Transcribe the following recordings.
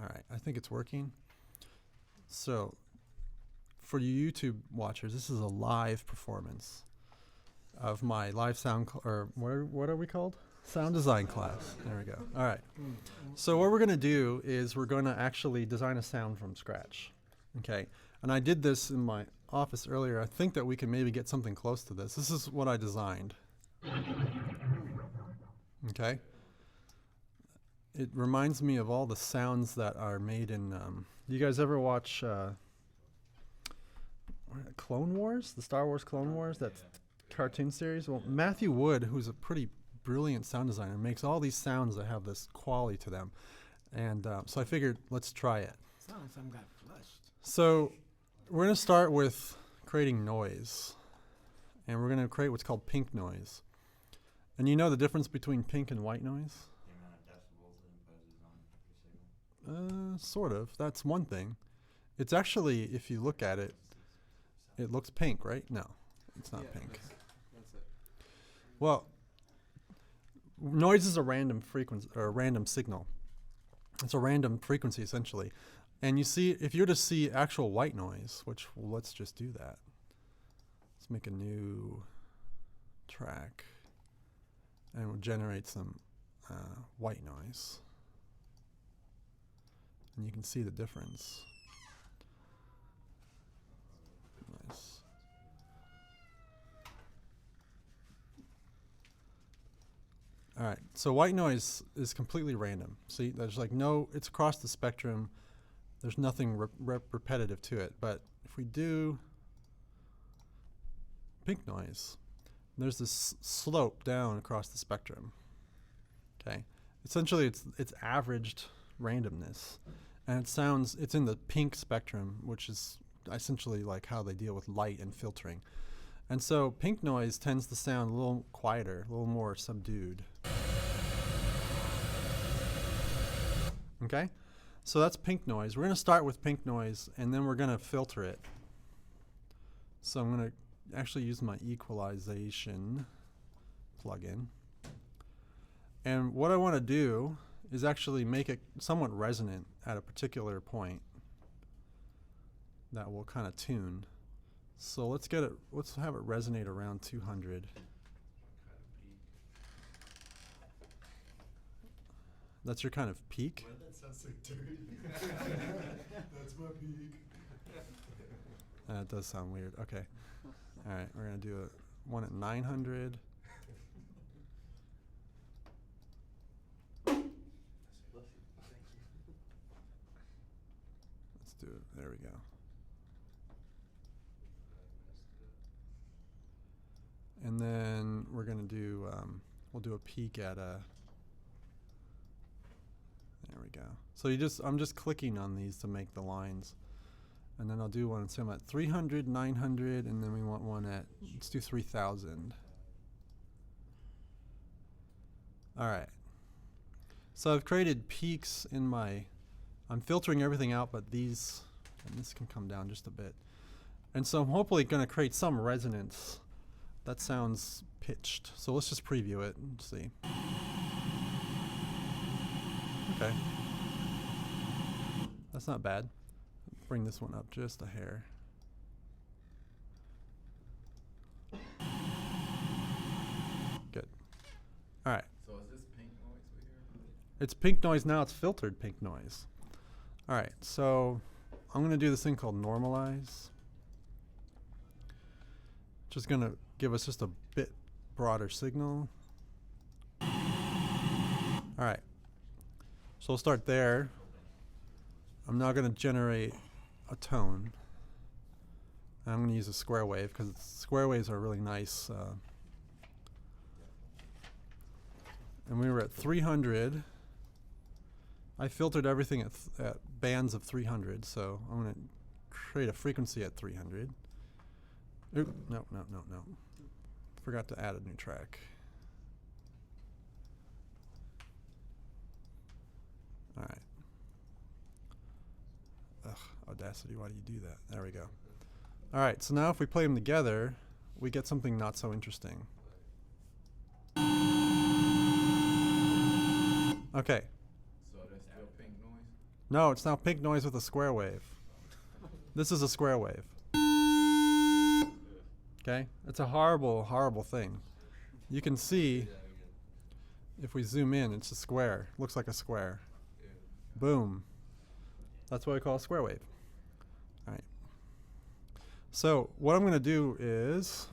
All right, I think it's working. So, for you YouTube watchers, this is a live performance of my live sound, or what are we called? Sound design class. There we go. All right. So what we're going to do is we're going to actually design a sound from scratch. Okay. And I did this in my office earlier. I think that we can maybe get something close to this. This is what I designed. Okay. It reminds me of all the sounds that are made in, you guys ever watch Clone Wars? The Star Wars Clone Wars? That cartoon series? Well, Matthew Wood, who's a pretty brilliant sound designer, makes all these sounds that have this quality to them. And so I figured, let's try it. Sounds like something got flushed. So we're going to start with creating noise. And we're going to create what's called pink noise. And you know the difference between pink and white noise? The amount of decibels it imposes on your signal. Sort of. That's one thing. It's actually, if you look at it, it looks pink, right? No, it's not pink. That's it. Well, noise is a random frequency or a random signal. It's a random frequency essentially. And you see, if you were to see actual white noise, which let's just do that. Let's make a new track and we'll generate some white noise. And you can see the difference. Nice. All right, so white noise is completely random. See, there's like no, it's across the spectrum. There's nothing repetitive to it. But if we do pink noise, there's this slope down across the spectrum. Okay, essentially it's averaged randomness, and it sounds, it's in the pink spectrum, which is essentially like how they deal with light and filtering. And so pink noise tends to sound a little quieter, a little more subdued. Okay, so that's pink noise. We're going to start with pink noise and then we're going to filter it. So I'm going to actually use my equalization plugin. And what I want to do is actually make it somewhat resonant at a particular point that will kind of tune. So let's have it resonate around 200. That's your kind of peak? Why that sounds so dirty? That's my peak. It does sound weird. Okay. All right, we're going to do one at 900. Let's do it. There we go. And then we're going to do, we'll do a peak at a, there we go. So I'm just clicking on these to make the lines. And then I'll do one, so I'm at 300, 900, and then we want one at, let's do 3,000. All right. So I've created peaks in my, I'm filtering everything out, but these, and this can come down just a bit. And so I'm hopefully going to create some resonance that sounds pitched. So let's just preview it and see. Okay. That's not bad. Bring this one up just a hair. Good. All right. So is this pink noise we hear? It's pink noise now. It's filtered pink noise. All right. So I'm going to do this thing called Normalize. Just going to give us just a bit broader signal. All right. So we'll start there. I'm now going to generate a tone. I'm going to use a square wave because square waves are really nice. And we were at 300. I filtered everything at bands of 300, so I'm going to create a frequency at 300. Oop, no. Forgot to add a new track. All right. Ugh, Audacity, why do you do that? There we go. All right, so now if we play them together, we get something not so interesting. Okay. So that's still pink noise? No, it's now pink noise with a square wave. This is a square wave. Okay? It's a horrible, horrible thing. You can see, if we zoom in, it's a square. Looks like a square. Boom. That's what I call a square wave. All right. So what I'm going to do is,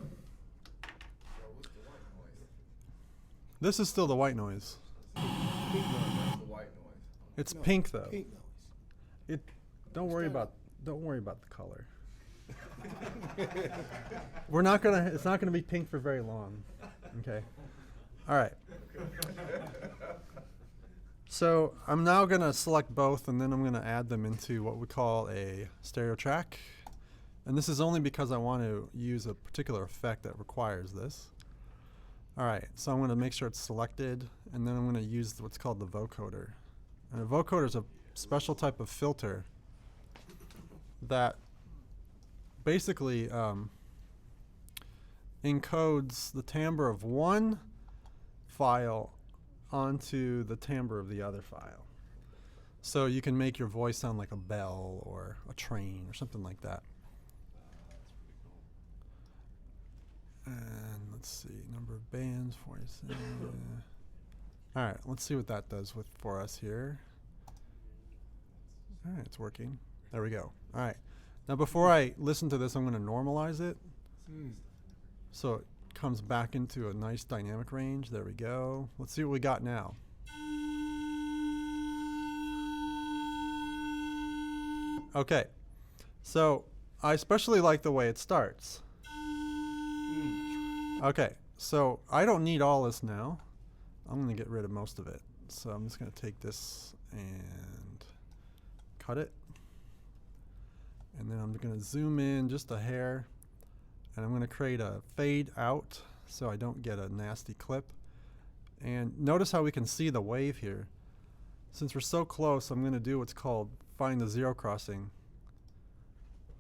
this is still the white noise. It's No, pink though. Pink noise. Don't worry about the color. We're not gonna. It's not gonna be pink for very long. Okay. All right. So I'm now gonna select both, and then I'm gonna add them into what we call a stereo track. And this is only because I want to use a particular effect that requires this. All right. So I'm going to make sure it's selected, and then I'm going to use what's called the vocoder. And a vocoder is a special type of filter that basically encodes the timbre of one file onto the timbre of the other file. So you can make your voice sound like a bell or a train or something like that. And let's see, number of bands, 47. All right, let's see what that does for us here. All right, it's working. There we go. All right. Now before I listen to this, I'm going to normalize it. So it comes back into a nice dynamic range. There we go. Let's see what we got now. Okay. So I especially like the way it starts. Okay, so I don't need all this now. I'm going to get rid of most of it. So I'm just going to take this and cut it. And then I'm going to zoom in just a hair. And I'm going to create a fade out so I don't get a nasty clip. And notice how we can see the wave here. Since we're so close, I'm going to do what's called find the zero crossing.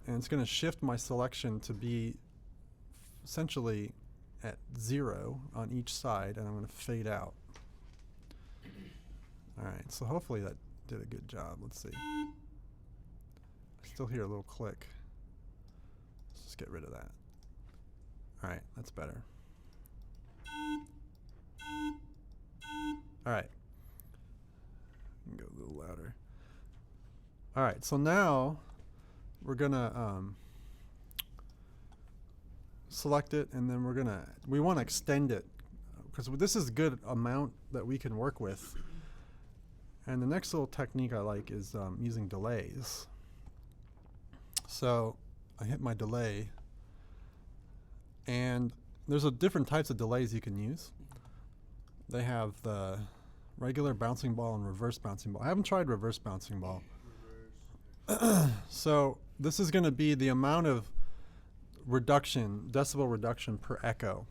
And it's going to shift my selection to be essentially at 0 on each side, and I'm going to fade out. All right, so hopefully that did a good job. Let's see. I still hear a little click. Let's just get rid of that. All right, that's better. All right. Go a little louder. All right, so now we're going to select it, and then we want to extend it because this is a good amount that we can work with. And the next little technique I like is using delays. So I hit my delay, and there's different types of delays you can use. They have the regular bouncing ball and reverse bouncing ball. I haven't tried reverse bouncing ball. So this is going to be the amount of decibel reduction per echo.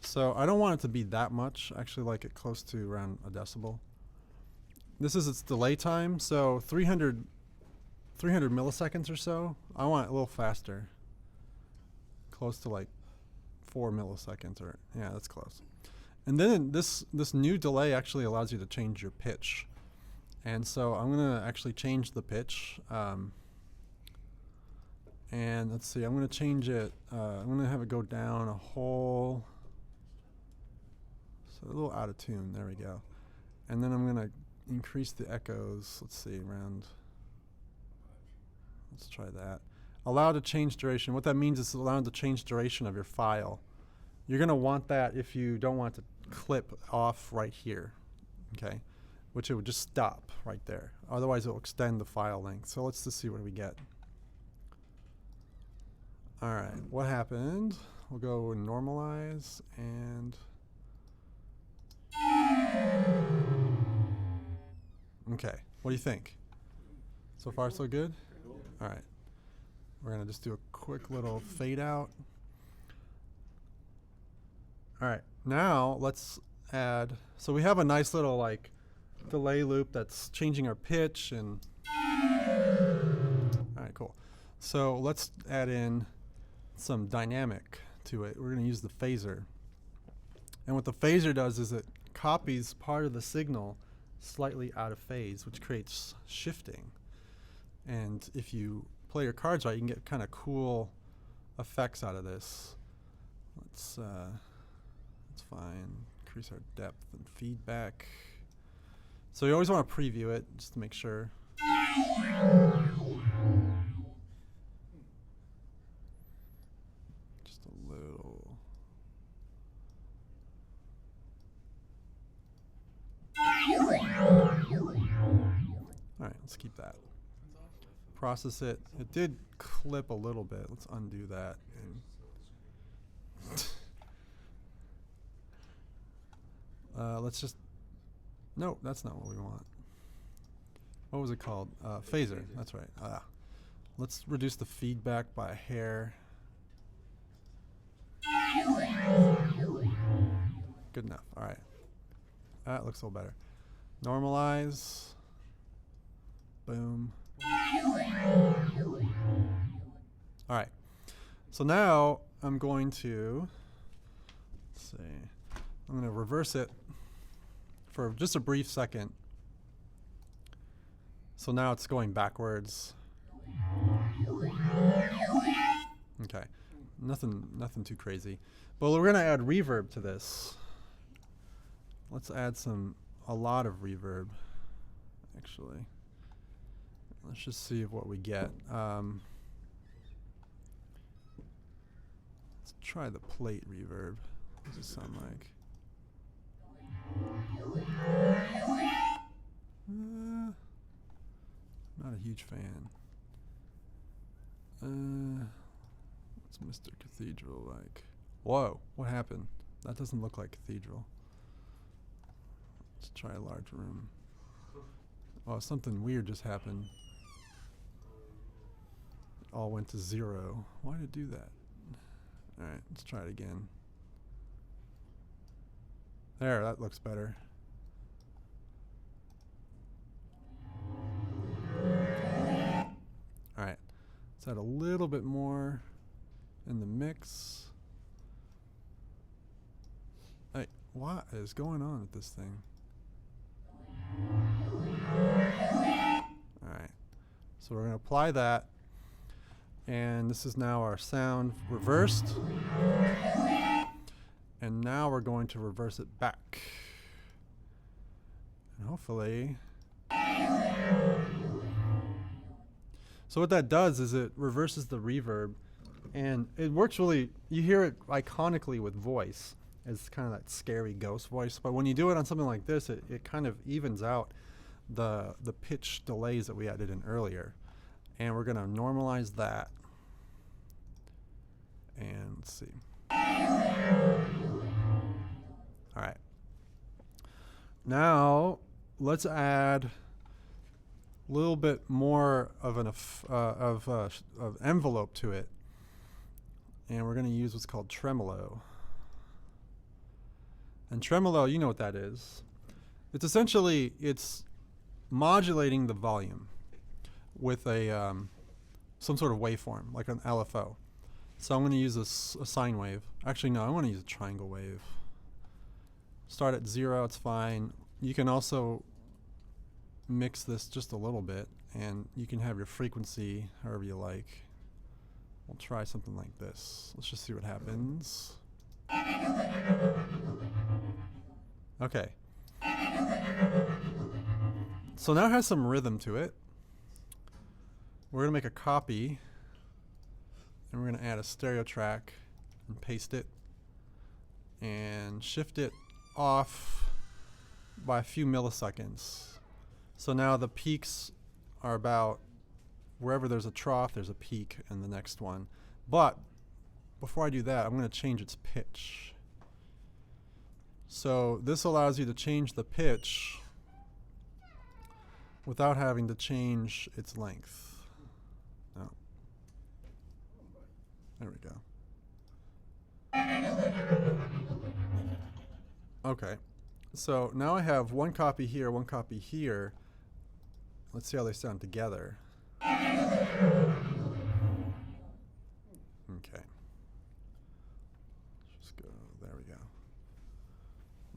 So I don't want it to be that much. I actually like it close to around a decibel. This is its delay time, so 300 milliseconds or so. I want it a little faster, close to like 4 milliseconds, or yeah, that's close. And then this new delay actually allows you to change your pitch. And so I'm going to actually change the pitch. And let's see, I'm going to change it. I'm going to have it go down a whole, so a little out of tune. There we go. And then I'm going to increase the echoes. Let's see, let's try that. Allow to change duration. What that means is allow to change duration of your file. You're going to want that if you don't want to clip off right here, okay? Which it would just stop right there. Otherwise, it will extend the file length. So let's just see what we get. All right, what happened? We'll go and normalize and okay, what do you think? So far so good? All right, we're gonna just do a quick little fade out. All right, now let's add, so we have a nice little like delay loop that's changing our pitch and, all right, cool. So let's add in some dynamic to it. We're going to use the phaser. And what the phaser does is it copies part of the signal slightly out of phase, which creates shifting. And if you play your cards right, you can get kind of cool effects out of this. Let's fine. Increase our depth and feedback. So you always want to preview it just to make sure. Just a little. All right, let's keep that. Process it. It did clip a little bit. Let's undo that. Let's just. No, that's not what we want. What was it called? Phaser. That's right. Let's reduce the feedback by a hair. Good enough. All right. That looks a little better. Normalize. Boom. All right. So now I'm going to, let's see, I'm going to reverse it for just a brief second. So now it's going backwards. Okay. Nothing too crazy. But we're going to add reverb to this. Let's add a lot of reverb, actually. Let's just see what we get. Let's try the plate reverb. What does it sound like? Not a huge fan. What's Mr. Cathedral like? Whoa, what happened? That doesn't look like Cathedral. Let's try a large room. Oh, something weird just happened. It all went to 0. Why did it do that? All right, let's try it again. There, that looks better. All right, let's add a little bit more in the mix. Hey, what is going on with this thing? All right, so we're going to apply that. And this is now our sound reversed. And now we're going to reverse it back. And hopefully. So what that does is it reverses the reverb. And it works really, you hear it iconically with voice. It's kind of that scary ghost voice. But when you do it on something like this, it kind of evens out the pitch delays that we added in earlier. And we're going to normalize that. And let's see. All right. Now, let's add a little bit more of an of envelope to it. And we're going to use what's called tremolo. And tremolo, you know what that is. It's essentially, it's modulating the volume with a some sort of waveform, like an LFO. So I'm going to use a sine wave. Actually, no, I want to use a triangle wave. Start at 0, it's fine. You can also mix this just a little bit, and you can have your frequency however you like. We'll try something like this. Let's just see what happens. Okay. So now it has some rhythm to it. We're going to make a copy, and we're going to add a stereo track and paste it and shift it off by a few milliseconds. So now the peaks are about wherever there's a trough, there's a peak in the next one. But before I do that, I'm going to change its pitch. So this allows you to change the pitch without having to change its length. No. There we go. Okay. So now I have one copy here, one copy here. Let's see how they sound together. Okay. Let's just go, there we go.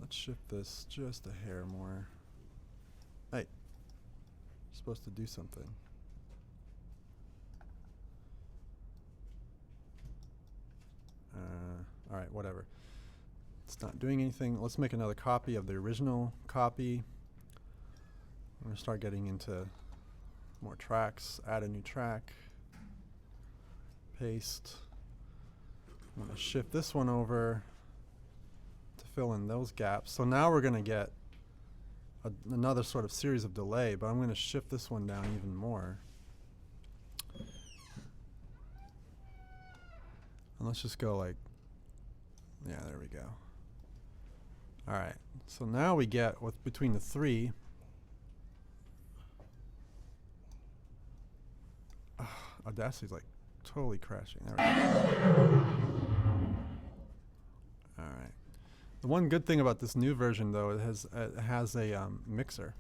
Let's shift this just a hair more. Hey, you're supposed to do something. All right, whatever. It's not doing anything. Let's make another copy of the original copy. I'm going to start getting into more tracks. Add a new track. Paste. I'm going to shift this one over to fill in those gaps. So now we're going to get another sort of series of delay, but I'm going to shift this one down even more. And let's just go like, yeah, there we go. All right, so now we get with between the three. Audacity's like totally crashing. There we go. All right. The one good thing about this new version, though, it has a mixer.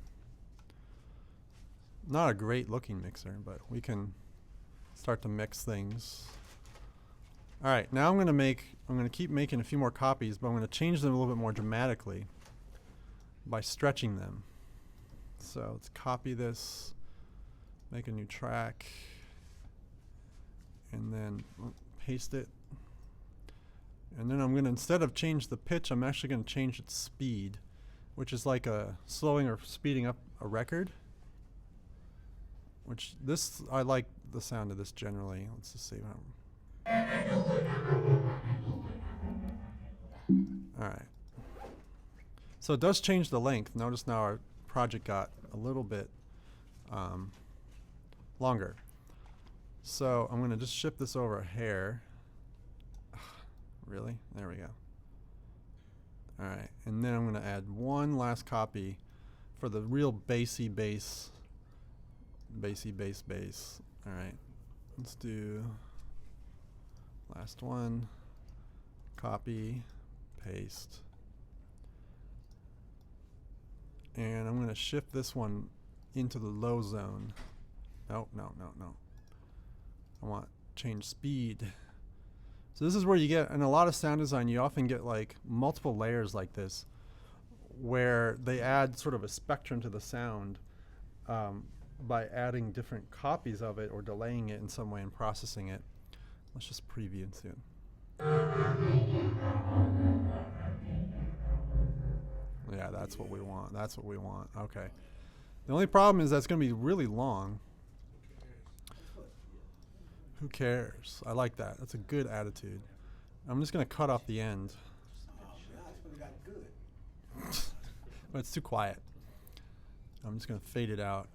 Not a great looking mixer, but we can start to mix things. All right, now I'm going to keep making a few more copies, but I'm going to change them a little bit more dramatically by stretching them. So let's copy this, make a new track, and then paste it. And then I'm going to, instead of change the pitch, I'm actually going to change its speed, which is like a slowing or speeding up a record. Which this, I like the sound of this generally. Let's just see. Alright. So it does change the length. Notice now our project got a little bit longer. So I'm going to just shift this over a hair. Really? There we go. Alright. And then I'm going to add one last copy for the real bassy bass. Bassy bass bass. Alright. Let's do last one. Copy. Paste. And I'm going to shift this one into the low zone. No, no, no, no. I want change speed. So this is where you get, in a lot of sound design, you often get like multiple layers like this, where they add sort of a spectrum to the sound by adding different copies of it or delaying it in some way and processing it. Let's just preview it soon. Yeah, that's what we want. That's what we want. Okay. The only problem is that's going to be really long. Who cares? I like that. That's a good attitude. I'm just going to cut off the end. But it's too quiet. I'm just going to fade it out.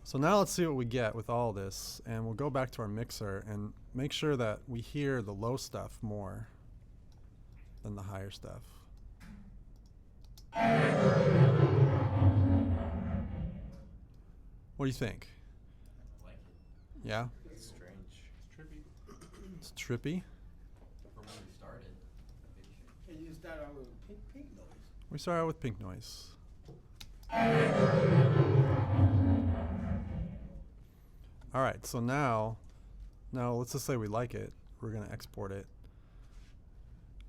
So now let's see what we get with all this. And we'll go back to our mixer and make sure that we hear the low stuff more than the higher stuff. What do you think? I like it. Yeah? It's strange. It's trippy. It's trippy. From when we started, And you start out with pink noise. We start out with pink noise. All right, so now let's just say we like it. We're going to export it.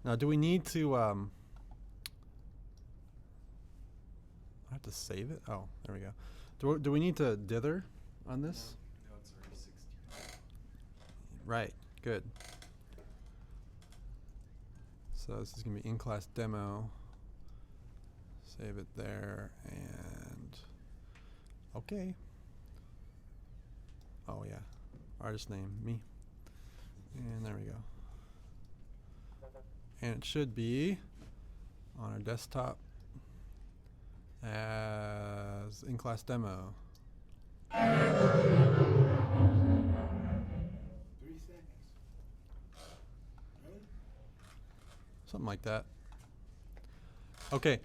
Now, do we need to, I have to save it? Oh, there we go. Do we need to dither on this? No, it's already 60. Right, good. So this is going to be in-class demo. Save it there, and okay. Oh yeah, artist name, me. And there we go. And it should be on our desktop as in-class demo. 3 seconds. Right? Something like that. Okay.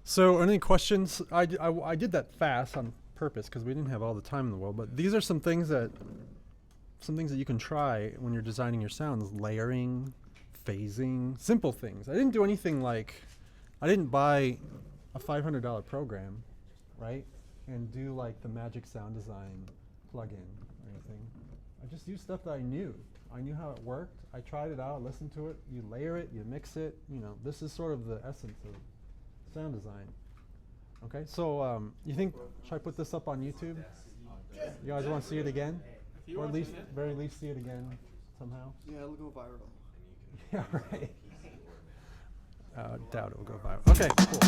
So, any questions? I did that fast on purpose because we didn't have all the time in the world. But these are some things that you can try when you're designing your sounds: layering, phasing, simple things. I didn't do anything like, I didn't buy a $500 program, right? And do like the Magic Sound Design plugin or anything. I just used stuff that I knew. I knew how it worked. I tried it out, listened to it. You layer it, you mix it. You know, this is sort of the essence of sound design. Okay, so you think, should I put this up on YouTube? You guys want to see it again? If you Or at want to, least, yeah. very least see it again somehow? Yeah, it'll go viral. Yeah, right. Doubt it will go viral. Okay, cool.